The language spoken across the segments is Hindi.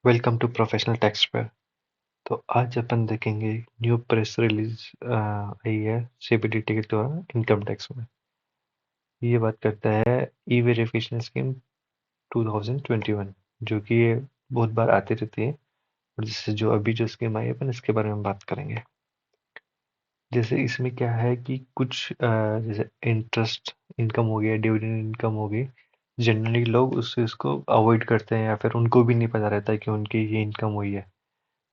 वेलकम टू प्रोफेशनल टैक्स पर। तो आज अपन देखेंगे न्यू प्रेस रिलीज आई है सीबीडीटी के द्वारा इनकम टैक्स में। ये बात करता है ई वेरिफिकेशन स्कीम 2021, जो कि ये बहुत बार आती रहती है। और जिससे जो अभी जो स्कीम आई है अपन इसके बारे में बात करेंगे। जैसे इसमें क्या है कि कुछ जैसे इंटरेस्ट इनकम हो गया, डिविडेंड इनकम हो गई। जनरली लोग उससे इसको अवॉइड करते हैं या फिर उनको भी नहीं पता रहता है कि उनकी ये इनकम हुई है।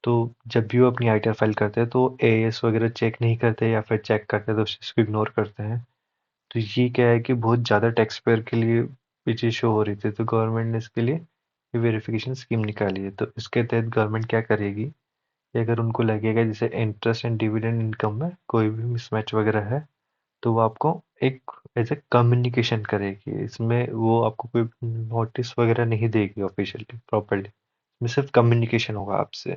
तो जब भी वो अपनी आईटीआर फाइल करते हैं तो एएएस वगैरह चेक नहीं करते या फिर चेक करते हैं तो उस चीज़ को इग्नोर करते हैं। तो ये क्या है कि बहुत ज़्यादा टैक्स पेयर के लिए ये चीज़ शो हो रही थी, तो गवर्नमेंट ने इसके लिए वेरिफिकेशन स्कीम निकाली है। तो इसके तहत गवर्नमेंट क्या करेगी कि अगर उनको लगेगा जैसे इंटरेस्ट एंड डिविडेंड इनकम में कोई भी मिसमैच वगैरह है, तो वो आपको एक एज ए कम्युनिकेशन करेगी। इसमें वो आपको कोई नोटिस वगैरह नहीं देगी ऑफिशियली प्रॉपरली। इसमें सिर्फ कम्युनिकेशन होगा आपसे।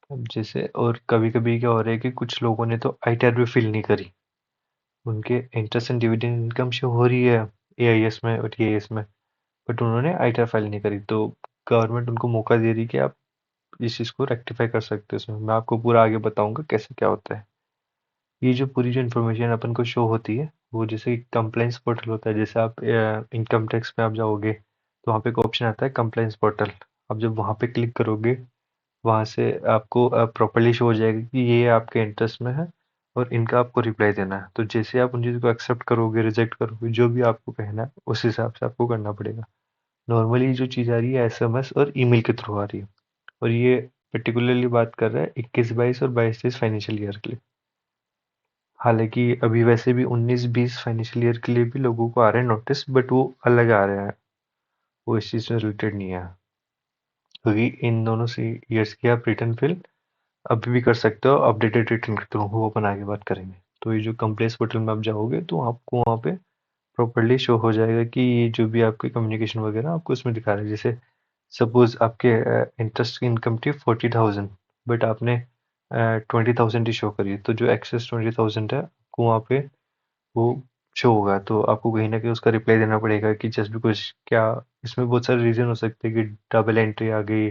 अब जैसे और कभी-कभी क्या हो रहा है कि कुछ लोगों ने तो आईटीआर भी फिल नहीं करी। उनके interest and dividend income show हो रही है एआईएस में और टीआईएस में, बट उन्होंने आईटीआर फाइल नहीं करी। तो गवर्नमेंट उनको मौका दे रही है कि आप इस चीज़ को रेक्टिफाई कर सकते हो। इसमें मैं आपको पूरा आगे बताऊंगा कैसे क्या होता है। ये जो पूरी जो इन्फॉर्मेशन अपन को शो होती है, वो जैसे कंप्लाइंस पोर्टल होता है। जैसे आप इनकम टैक्स में आप जाओगे तो वहाँ पे एक ऑप्शन आता है कंप्लाइंस पोर्टल। आप जब वहाँ पे क्लिक करोगे, वहाँ से आपको प्रॉपर्ली शो हो जाएगा कि ये आपके इंटरेस्ट में है और इनका आपको रिप्लाई देना है। तो जैसे आप उन चीज़ को एक्सेप्ट करोगे, रिजेक्ट करोगे, जो भी आपको कहना है उस हिसाब से आपको करना पड़ेगा। नॉर्मली जो चीज़ आ रही है एसएमएस और ईमेल के थ्रू आ रही है। और ये पर्टिकुलरली बात कर रहा है 21-22 और 22-23 फाइनेंशियल ईयर के लिए। हालांकि अभी वैसे भी 19-20 फाइनेंशियल ईयर के लिए भी लोगों को आ रहे हैं नोटिस, बट वो अलग आ रहे हैं, वो इस चीज़ से रिलेटेड नहीं है। क्योंकि इन दोनों से ईयर्स की आप रिटर्न फिल अभी भी कर सकते हो अपडेटेड रिटर्न के थ्रू। वो अपन आगे बात करेंगे। तो ये जो कंप्लेंट्स पोर्टल में आप जाओगे तो आपको वहाँ पे प्रॉपर्ली शो हो जाएगा कि ये जो भी आपकी कम्युनिकेशन वगैरह आपको इसमें दिखा रहा है। जैसे सपोज आपके इंटरेस्ट की इनकम थी 40,000, बट आपने 20,000 ही शो करी, तो जो एक्सेस 20,000 है आपको वहाँ पे वो शो होगा। तो आपको कहीं ना कहीं उसका रिप्लाई देना पड़ेगा कि जस्ट बिकॉज क्या। इसमें बहुत सारे रीजन हो सकते हैं कि डबल एंट्री आ गई,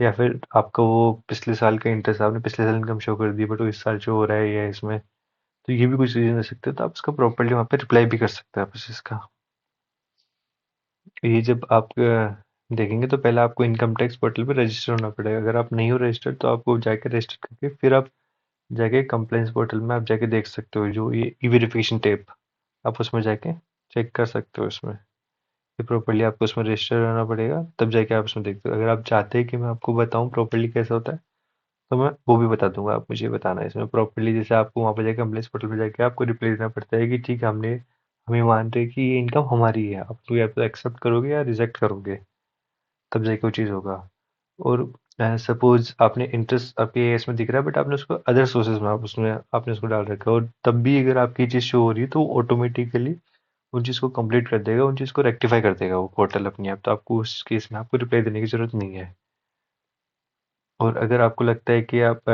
या फिर आपका वो पिछले साल का इंटरेस्ट आपने पिछले साल इनकम शो कर दी बट वो इस साल शो हो रहा है या इसमें। तो ये भी कुछ रीजन हो सकते हैं, तो आप उसका प्रॉपर्ली वहाँ पे रिप्लाई भी कर सकते हैं आप इस चीज़ का। ये जब आप देखेंगे तो पहले आपको इनकम टैक्स पोर्टल पे रजिस्टर होना पड़ेगा। अगर आप नहीं हो रजिस्टर्ड तो आपको जाके रजिस्टर करके फिर आप जाके कंप्लेंट्स पोर्टल में आप जाके देख सकते हो जो ये ई वेरिफिकेशन टैब, आप उसमें जाके चेक कर सकते हो। इसमें ये प्रॉपर्ली आपको उसमें रजिस्टर रहना पड़ेगा, तब जाके आप उसमें देखते हो। अगर आप चाहते हैं कि मैं आपको बताऊं प्रॉपर्ली कैसा होता है तो मैं वो भी बता दूंगा, आप मुझे बताना है इसमें प्रॉपर्ली। जैसे आपको वहाँ पे जाके कंप्लेंट्स पोर्टल पे जाके आपको रिप्लाई देना पड़ता है कि ठीक है, हमने हमें मान रहे हैं कि ये इनकम हमारी है। आप तो या तो एक्सेप्ट करोगे या रिजेक्ट करोगे, तब जाके वो चीज़ होगा। और सपोज आपने इंटरेस्ट आपके एएस में दिख रहा है बट आपने उसको अदर सोर्सेज में आप उसमें आपने उसको डाल रखा है, और तब भी अगर आपकी चीज़ शो हो रही है तो ऑटोमेटिकली उन चीज़ को कंप्लीट कर देगा, उन चीज़ को रेक्टिफाई कर देगा वो पोर्टल अपने आप। तो आपको उस केस में आपको रिप्लाई देने की जरूरत नहीं है। और अगर आपको लगता है कि आप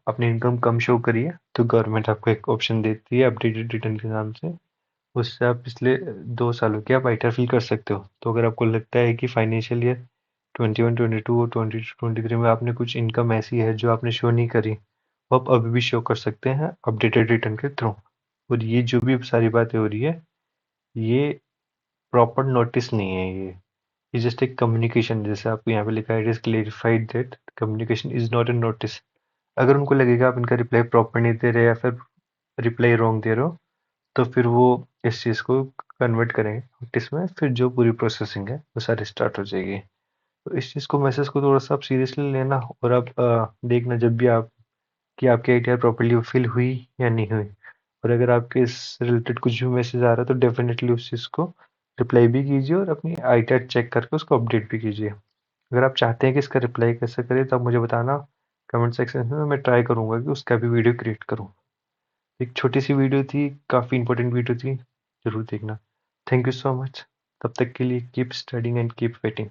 अपनी इनकम कम शो करिए तो गवर्नमेंट आपको एक ऑप्शन देती है अपडेटेड रिटर्न के नाम से। उससे आप पिछले 2 सालों की आप आईटीआर फिल कर सकते हो। तो अगर आपको लगता है कि फाइनेंशियल ईयर 21, 22 और 22, 23 में आपने कुछ इनकम ऐसी है जो आपने शो नहीं करी, वो आप अभी भी शो कर सकते हैं अपडेटेड रिटर्न के थ्रू। और ये जो भी सारी बातें हो रही है, ये प्रॉपर नोटिस नहीं है। ये जस्ट एक कम्युनिकेशन, जैसे आपको यहाँ पे लिखा है it is clarified that communication is not a notice. अगर उनको लगेगा आप इनका रिप्लाई प्रॉपर नहीं दे रहे या फिर रिप्लाई रॉन्ग दे रहे हो, तो फिर वो इस चीज़ को कन्वर्ट करेंगे नोटिस में, फिर जो पूरी प्रोसेसिंग है वो सारी स्टार्ट हो जाएगी। तो इस चीज़ को मैसेज को थोड़ा सा आप सीरियसली लेना, और आप देखना जब भी आप कि आपकी आईटीआर प्रॉपर्ली फिल हुई या नहीं हुई। और अगर आपके इस रिलेटेड कुछ भी मैसेज आ रहा है तो डेफिनेटली उस चीज़ को रिप्लाई भी कीजिए और अपनी आईटीआर चेक करके उसको अपडेट भी कीजिए। अगर आप चाहते हैं कि इसका रिप्लाई कैसे करें तो आप मुझे बताना कमेंट सेक्शन में, मैं ट्राई करूंगा कि उसका भी वीडियो क्रिएट करूँ। एक छोटी सी वीडियो थी, काफ़ी इंपॉर्टेंट वीडियो थी, ज़रूर देखना। Thank you so much. तब तक के लिए keep studying and keep waiting.